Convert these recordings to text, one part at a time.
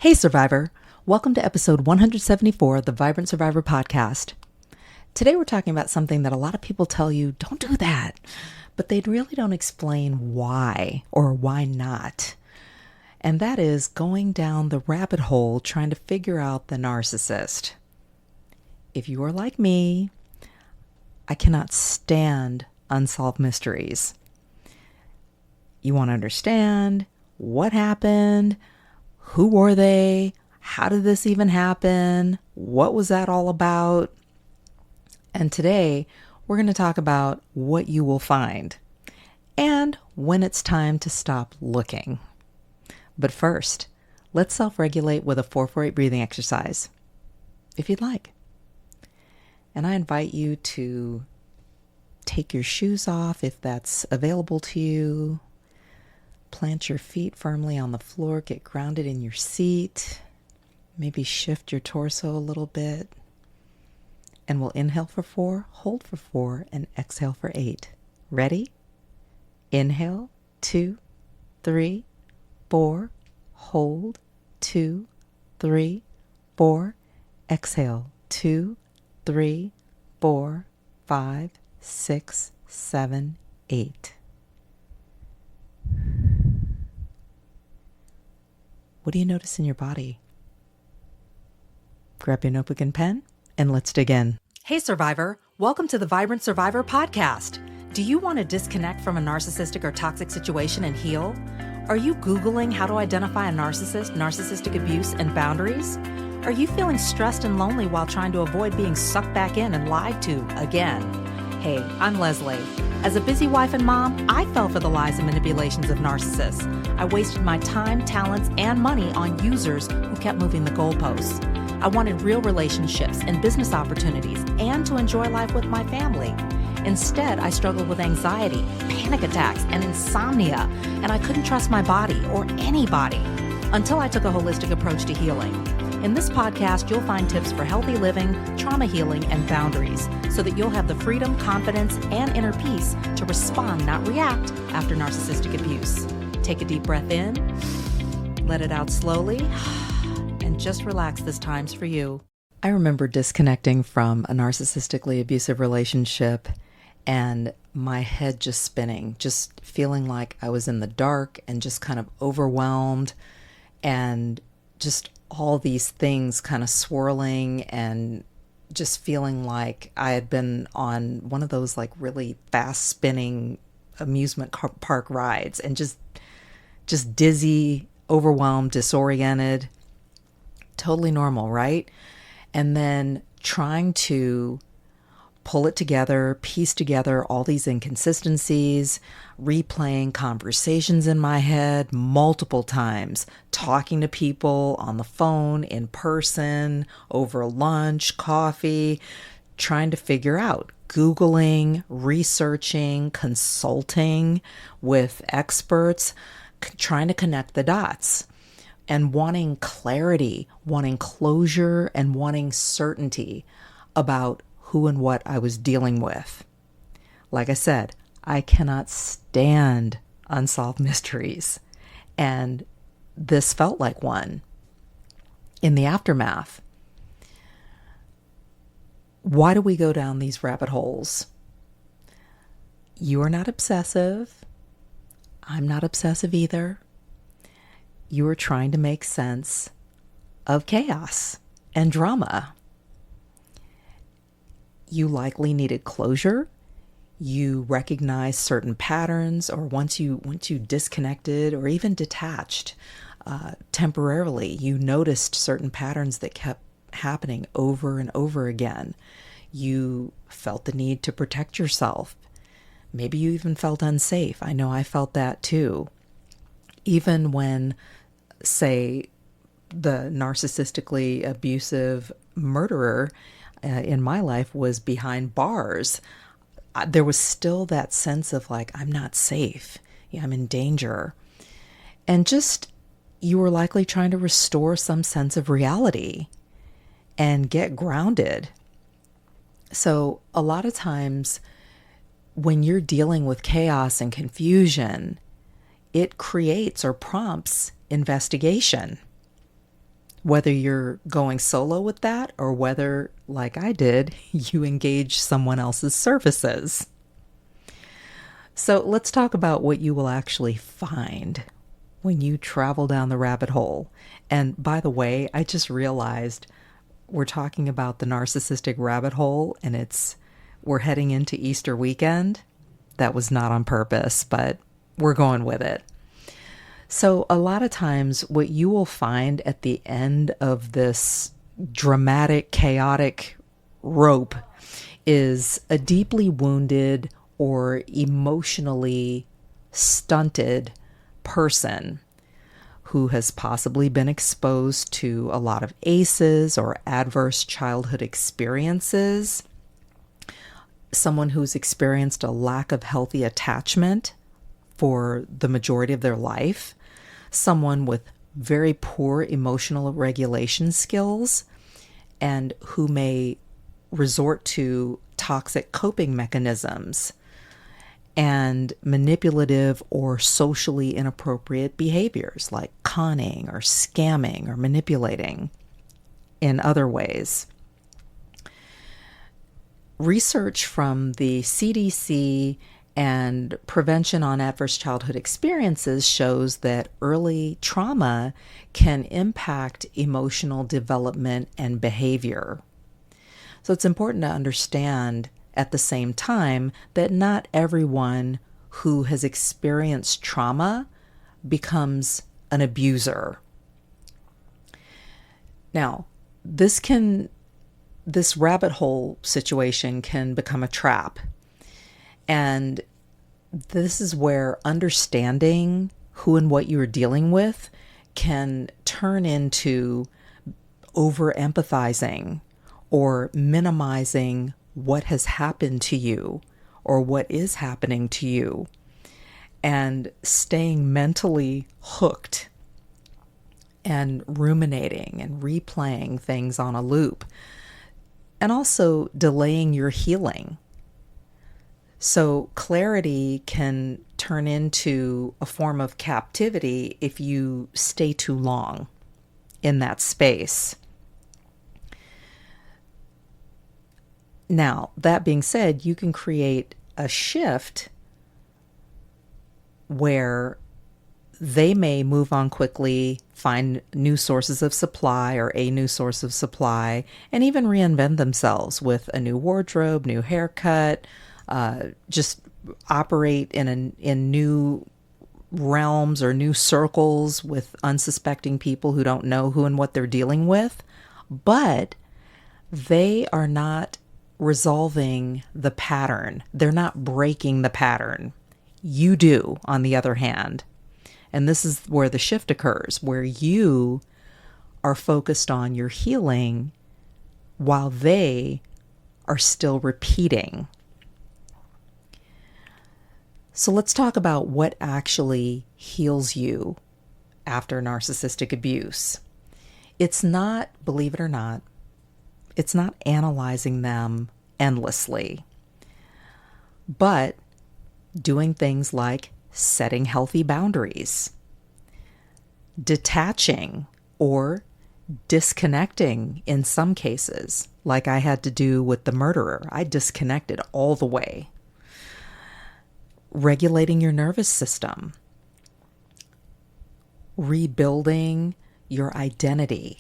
Hey Survivor, welcome to episode 174 of the Vibrant Survivor podcast. Today we're talking about something that a lot of people tell you, don't do that, but they really don't explain why or why not. And that is going down the rabbit hole trying to figure out the narcissist. If you are like me, I cannot stand unsolved mysteries. You want to understand what happened. Who were they? How did this even happen? What was that all about? And today, we're going to talk about what you will find and when it's time to stop looking. But first, let's self-regulate with a 4-4-8 breathing exercise, if you'd like. And I invite you to take your shoes off if that's available to you. Plant your feet firmly on the floor, get grounded in your seat. Maybe shift your torso a little bit. And we'll inhale for 4, hold for 4, and exhale for 8. Ready? Inhale, 2, 3, 4. Hold, 2, 3, 4. Exhale, 2, 3, 4, 5, 6, 7, 8. What do you notice in your body? Grab your notebook and pen, and let's dig in. Hey Survivor, welcome to the Vibrant Survivor podcast. Do you want to disconnect from a narcissistic or toxic situation and heal? Are you Googling how to identify a narcissist, narcissistic abuse, and boundaries? Are you feeling stressed and lonely while trying to avoid being sucked back in and lied to again? Hey, I'm Lesley. As a busy wife and mom, I fell for the lies and manipulations of narcissists. I wasted my time, talents, and money on users who kept moving the goalposts. I wanted real relationships and business opportunities and to enjoy life with my family. Instead, I struggled with anxiety, panic attacks, and insomnia, and I couldn't trust my body or anybody until I took a holistic approach to healing. In this podcast, you'll find tips for healthy living, trauma healing, and boundaries so that you'll have the freedom, confidence, and inner peace to respond, not react, after narcissistic abuse. Take a deep breath in, let it out slowly, and just relax. This time's for you. I remember disconnecting from a narcissistically abusive relationship and my head just spinning, just feeling like I was in the dark and just kind of overwhelmed and just all these things kind of swirling and just feeling like I had been on one of those like really fast spinning amusement park rides and just dizzy, overwhelmed, disoriented, totally normal, right? And then trying to pull it together, piece together all these inconsistencies, replaying conversations in my head multiple times, talking to people on the phone, in person, over lunch, coffee, trying to figure out, Googling, researching, consulting with experts, trying to connect the dots and wanting clarity, wanting closure, and wanting certainty about who and what I was dealing with. Like I said, I cannot stand unsolved mysteries, and this felt like one. In the aftermath, why do we go down these rabbit holes? You are not obsessive. I'm not obsessive either. You are trying to make sense of chaos and drama. You likely needed closure. You recognize certain patterns, or once you disconnected or even detached temporarily, you noticed certain patterns that kept happening over and over again. You felt the need to protect yourself. Maybe you even felt unsafe. I know I felt that too. Even when, say, the narcissistically abusive murderer in my life was behind bars, there was still that sense of like, I'm not safe. Yeah, I'm in danger. And just, you were likely trying to restore some sense of reality and get grounded. So a lot of times when you're dealing with chaos and confusion, it creates or prompts investigation. whether you're going solo with that or whether, like I did, you engage someone else's services. So let's talk about what you will actually find when you travel down the rabbit hole. And by the way, I just realized we're talking about the narcissistic rabbit hole, and we're heading into Easter weekend. That was not on purpose, but we're going with it. So a lot of times what you will find at the end of this dramatic, chaotic rope is a deeply wounded or emotionally stunted person who has possibly been exposed to a lot of ACEs or adverse childhood experiences, someone who's experienced a lack of healthy attachment for the majority of their life, someone with very poor emotional regulation skills, and who may resort to toxic coping mechanisms and manipulative or socially inappropriate behaviors like conning or scamming or manipulating in other ways. Research from the CDC and Prevention on Adverse Childhood Experiences shows that early trauma can impact emotional development and behavior. So it's important to understand at the same time that not everyone who has experienced trauma becomes an abuser. Now, this rabbit hole situation can become a trap. And this is where understanding who and what you are dealing with can turn into over-empathizing or minimizing what has happened to you or what is happening to you, and staying mentally hooked and ruminating and replaying things on a loop, and also delaying your healing. So clarity can turn into a form of captivity if you stay too long in that space. Now, that being said, you can create a shift where they may move on quickly, find new sources of supply or a new source of supply, and even reinvent themselves with a new wardrobe, new haircut, just operate in new realms or new circles with unsuspecting people who don't know who and what they're dealing with. But they are not resolving the pattern. They're not breaking the pattern. You do, on the other hand. And this is where the shift occurs, where you are focused on your healing while they are still repeating. So let's talk about what actually heals you after narcissistic abuse. It's not, believe it or not, it's not analyzing them endlessly, but doing things like setting healthy boundaries, detaching or disconnecting in some cases, like I had to do with the murderer. I disconnected all the way. Regulating your nervous system, rebuilding your identity,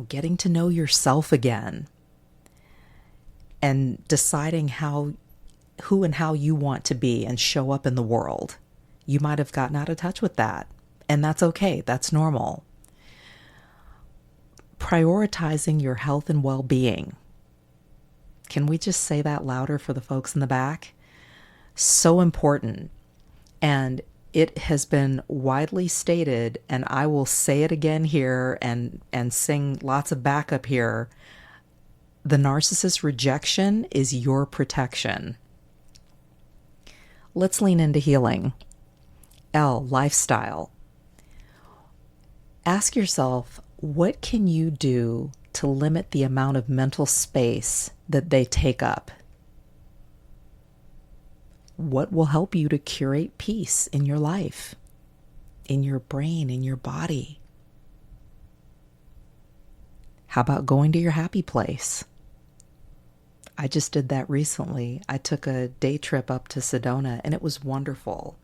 getting to know yourself again, and deciding who and how you want to be and show up in the world. You might have gotten out of touch with that, and that's okay. That's normal. Prioritizing your health and well-being. Can we just say that louder for the folks in the back? So important. And it has been widely stated, and I will say it again here and sing lots of backup here. The narcissist rejection is your protection. Let's lean into healing. L, lifestyle. Ask yourself, what can you do to limit the amount of mental space that they take up? What will help you to curate peace in your life, in your brain, in your body? How about going to your happy place? I just did that recently. I took a day trip up to Sedona and it was wonderful.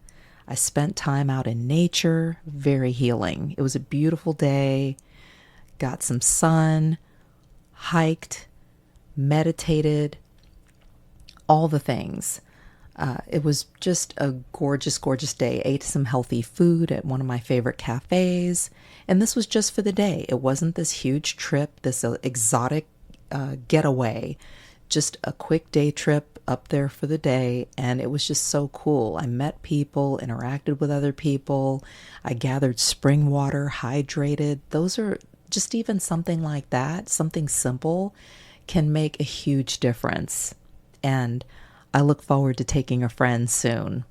I spent time out in nature, very healing. It was a beautiful day, got some sun, hiked, meditated, all the things. It was just a gorgeous, gorgeous day. Ate some healthy food at one of my favorite cafes. And this was just for the day. It wasn't this huge trip, this exotic getaway. Just a quick day trip up there for the day. And it was just so cool. I met people, interacted with other people. I gathered spring water, hydrated. Those are just even something like that, something simple, can make a huge difference. And I look forward to taking a friend soon.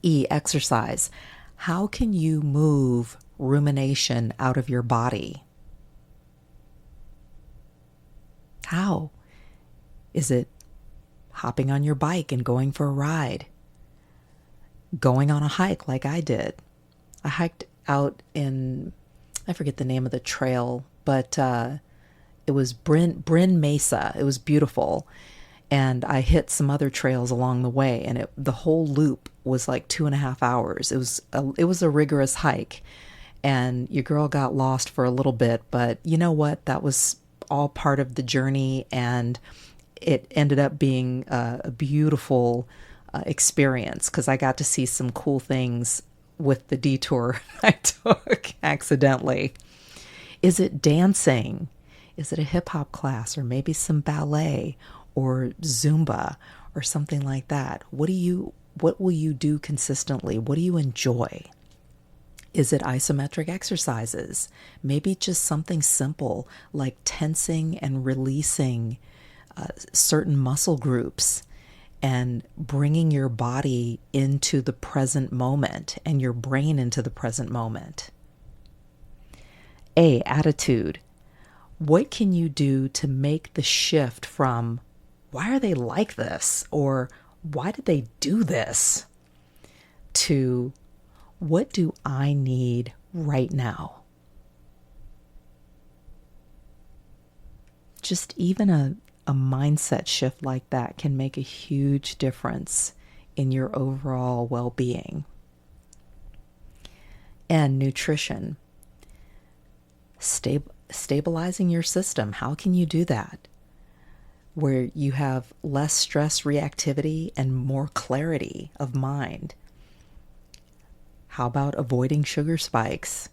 E, exercise. How can you move rumination out of your body? How? Is it hopping on your bike and going for a ride? Going on a hike like I did? I hiked out in, I forget the name of the trail, but it was Bryn Mesa. It was beautiful. And I hit some other trails along the way, and the whole loop was like 2.5 hours. It was a rigorous hike, and your girl got lost for a little bit, but you know what? That was all part of the journey, and it ended up being a beautiful experience because I got to see some cool things with the detour I took accidentally. Is it dancing? Is it a hip hop class, or maybe some ballet? Or Zumba or something like that? What will you do consistently? What do you enjoy? Is it isometric exercises? Maybe just something simple like tensing and releasing certain muscle groups and bringing your body into the present moment and your brain into the present moment. A, attitude. What can you do to make the shift from why are they like this? Or why did they do this? To what do I need right now? Just even a mindset shift like that can make a huge difference in your overall well-being. And nutrition. Stabilizing your system. How can you do that? Where you have less stress reactivity and more clarity of mind. How about avoiding sugar spikes?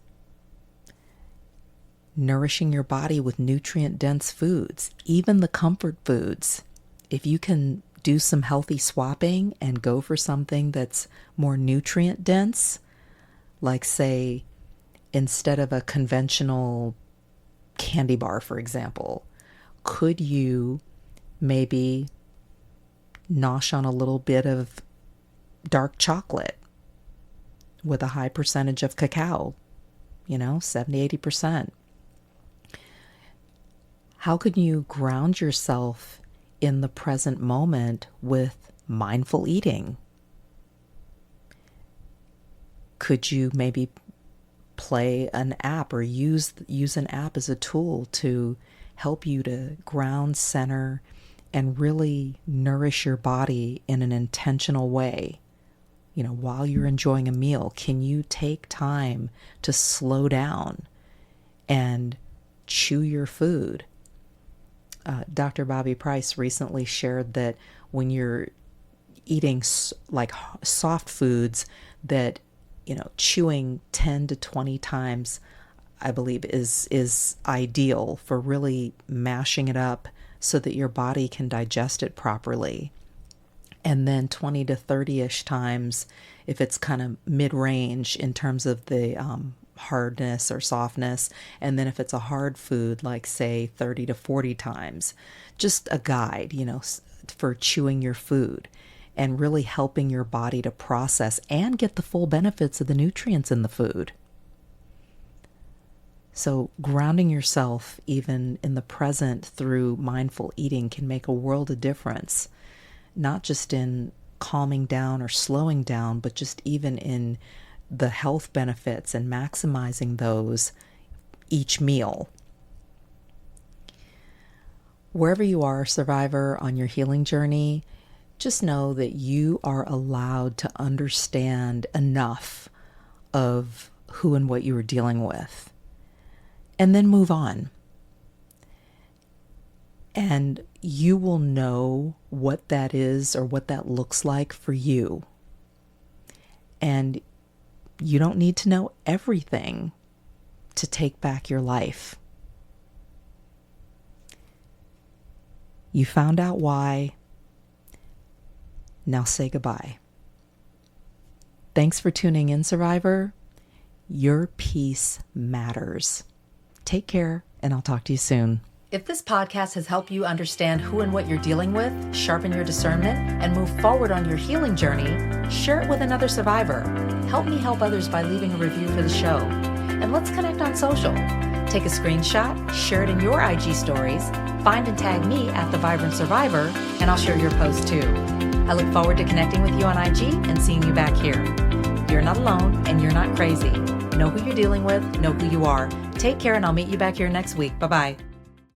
Nourishing your body with nutrient-dense foods, even the comfort foods. If you can do some healthy swapping and go for something that's more nutrient-dense, like say, instead of a conventional candy bar, for example, could you maybe nosh on a little bit of dark chocolate with a high percentage of cacao, 70-80%. How can you ground yourself in the present moment with mindful eating? Could you maybe play an app or use an app as a tool to help you to ground, center, and really nourish your body in an intentional way? While you're enjoying a meal, can you take time to slow down and chew your food? Dr. Bobby Price recently shared that when you're eating like soft foods, that chewing 10 to 20 times, I believe, is ideal for really mashing it up so that your body can digest it properly. And then 20 to 30-ish times if it's kind of mid-range in terms of the hardness or softness. And then if it's a hard food, like say 30 to 40 times. Just a guide, for chewing your food and really helping your body to process and get the full benefits of the nutrients in the food. So grounding yourself even in the present through mindful eating can make a world of difference, not just in calming down or slowing down, but just even in the health benefits and maximizing those each meal. Wherever you are, survivor, on your healing journey, just know that you are allowed to understand enough of who and what you were dealing with, and then move on. And you will know what that is or what that looks like for you. And you don't need to know everything to take back your life. You found out why. Now say goodbye. Thanks for tuning in, survivor. Your peace matters. Take care, and I'll talk to you soon. If this podcast has helped you understand who and what you're dealing with, sharpen your discernment, and move forward on your healing journey, share it with another survivor. Help me help others by leaving a review for the show. And let's connect on social. Take a screenshot, share it in your IG stories, find and tag me at The Vibrant Survivor, and I'll share your post too. I look forward to connecting with you on IG and seeing you back here. You're not alone and you're not crazy. Know who you're dealing with, know who you are. Take care, and I'll meet you back here next week. Bye-bye.